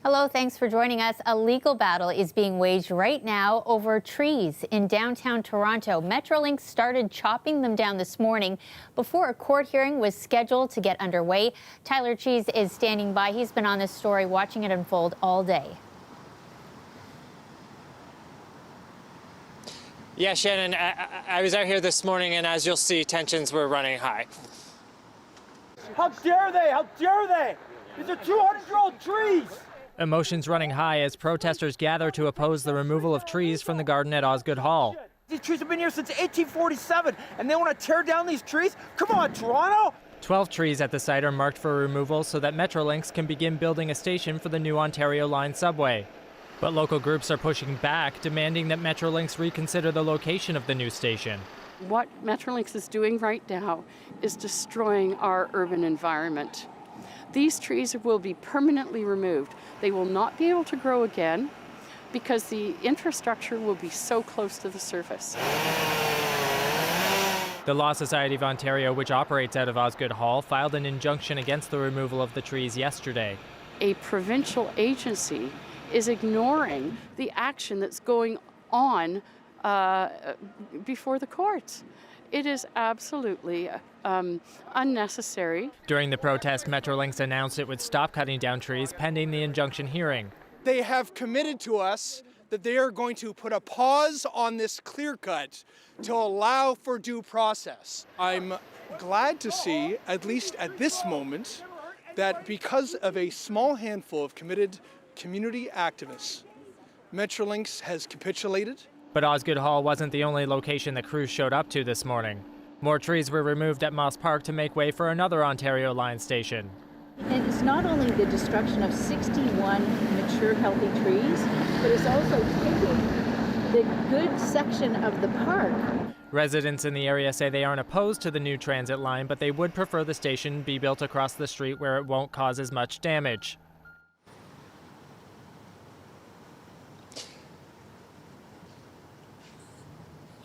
Hello, thanks for joining us. A legal battle is being waged right now over trees in downtown Toronto. Metrolinx started chopping them down this morning before a court hearing was scheduled to get underway. Tyler Cheese is standing by. He's been on this story, watching it unfold all day. Yeah, Shannon, I was out here this morning, and as you'll see, tensions were running high. How dare they? How dare they? These are 200-year-old trees! Emotions running high as protesters gather to oppose the removal of trees from the garden at Osgoode Hall. These trees have been here since 1847, and they want to tear down these trees? Come on, Toronto! 12 trees at the site are marked for removal so that Metrolinx can begin building a station for the new Ontario Line subway. But local groups are pushing back, demanding that Metrolinx reconsider the location of the new station. What Metrolinx is doing right now is destroying our urban environment. These trees will be permanently removed. They will not be able to grow again because the infrastructure will be so close to the surface. The Law Society of Ontario, which operates out of Osgoode Hall, filed an injunction against the removal of the trees yesterday. A provincial agency is ignoring the action that's going on before the courts. It is absolutely unnecessary. During the protest, Metrolinx announced it would stop cutting down trees pending the injunction hearing. They have committed to us that they are going to put a pause on this clear cut to allow for due process. I'm glad to see, at least at this moment, that because of a small handful of committed community activists, Metrolinx has capitulated. But Osgoode Hall wasn't the only location the crews showed up to this morning. More trees were removed at Moss Park to make way for another Ontario Line station. And it's not only the destruction of 61 mature, healthy trees, but it's also taking the good section of the park. Residents in the area say they aren't opposed to the new transit line, but they would prefer the station be built across the street where it won't cause as much damage.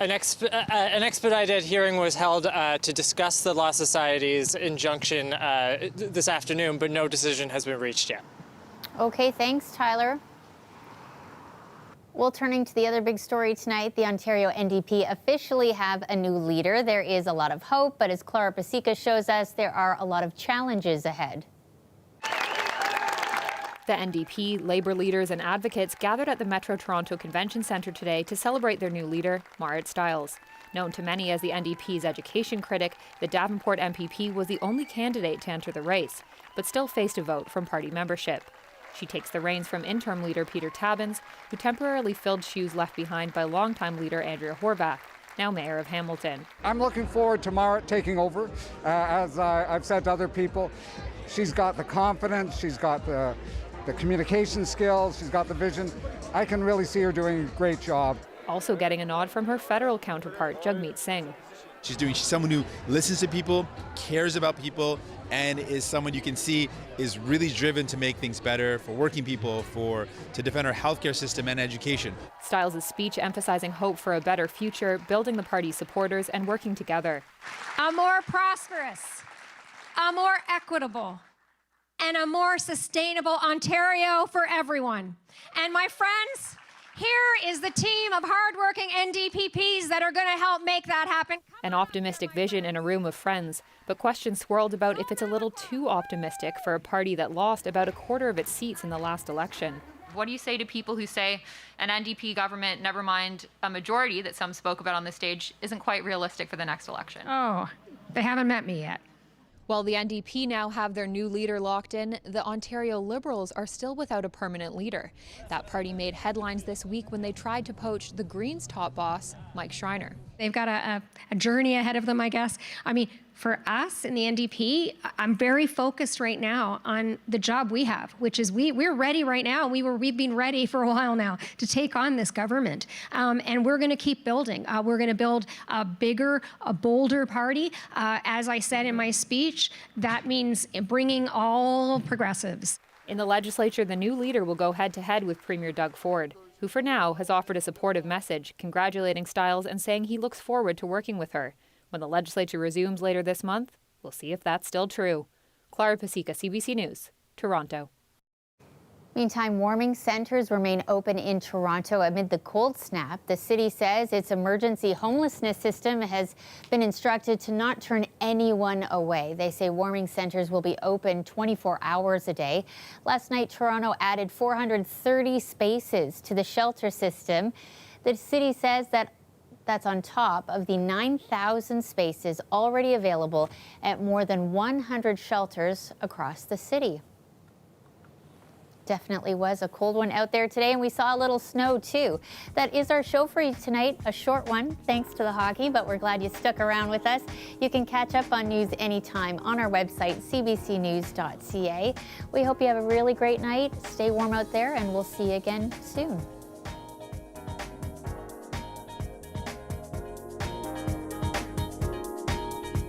An expedited hearing was held to discuss the Law Society's injunction this afternoon, but no decision has been reached yet. Okay, thanks, Tyler. Well, turning to the other big story tonight, the Ontario NDP officially have a new leader. There is a lot of hope, but as Clara Pasica shows us, there are a lot of challenges ahead. The NDP, Labour leaders and advocates gathered at the Metro Toronto Convention Centre today to celebrate their new leader, Marit Stiles. Known to many as the NDP's education critic, the Davenport MPP was the only candidate to enter the race, but still faced a vote from party membership. She takes the reins from interim leader Peter Tabuns, who temporarily filled shoes left behind by longtime leader Andrea Horwath, now mayor of Hamilton. I'm looking forward to Marit taking over. As I've said to other people, she's got the confidence, she's got the communication skills, she's got the vision. I can really see her doing a great job. Also getting a nod from her federal counterpart, Jagmeet Singh. She's someone who listens to people, cares about people, and is someone you can see is really driven to make things better for working people, to defend our healthcare system and education. Stiles' speech emphasizing hope for a better future, building the party's supporters and working together. A more prosperous, a more equitable, and a more sustainable Ontario for everyone. And my friends, here is the team of hardworking NDPPs that are going to help make that happen. An optimistic vision in a room of friends, but questions swirled about if it's a little too optimistic for a party that lost about a quarter of its seats in the last election. What do you say to people who say an NDP government, never mind a majority that some spoke about on this stage, isn't quite realistic for the next election? Oh, they haven't met me yet. While the NDP now have their new leader locked in, the Ontario Liberals are still without a permanent leader. That party made headlines this week when they tried to poach the Greens' top boss, Mike Schreiner. They've got a journey ahead of them, I guess. I mean, for us in the NDP, I'm very focused right now on the job we have, which is we're ready right now. We've been ready for a while now to take on this government, and we're going to keep building. We're going to build a bigger, a bolder party. As I said in my speech, that means bringing all progressives. In the legislature, the new leader will go head-to-head with Premier Doug Ford, who for now has offered a supportive message, congratulating Stiles and saying he looks forward to working with her. When the legislature resumes later this month, we'll see if that's still true. Clara Pasica, CBC News, Toronto. Meantime, warming centers remain open in Toronto amid the cold snap. The city says its emergency homelessness system has been instructed to not turn anyone away. They say warming centers will be open 24 hours a day. Last night, Toronto added 430 spaces to the shelter system. The city says that's on top of the 9,000 spaces already available at more than 100 shelters across the city. Definitely was a cold one out there today, and we saw a little snow too. That is our show for you tonight, a short one thanks to the hockey, but we're glad you stuck around with us. You can catch up on news anytime on our website, cbcnews.ca. We hope you have a really great night. Stay warm out there, and we'll see you again soon.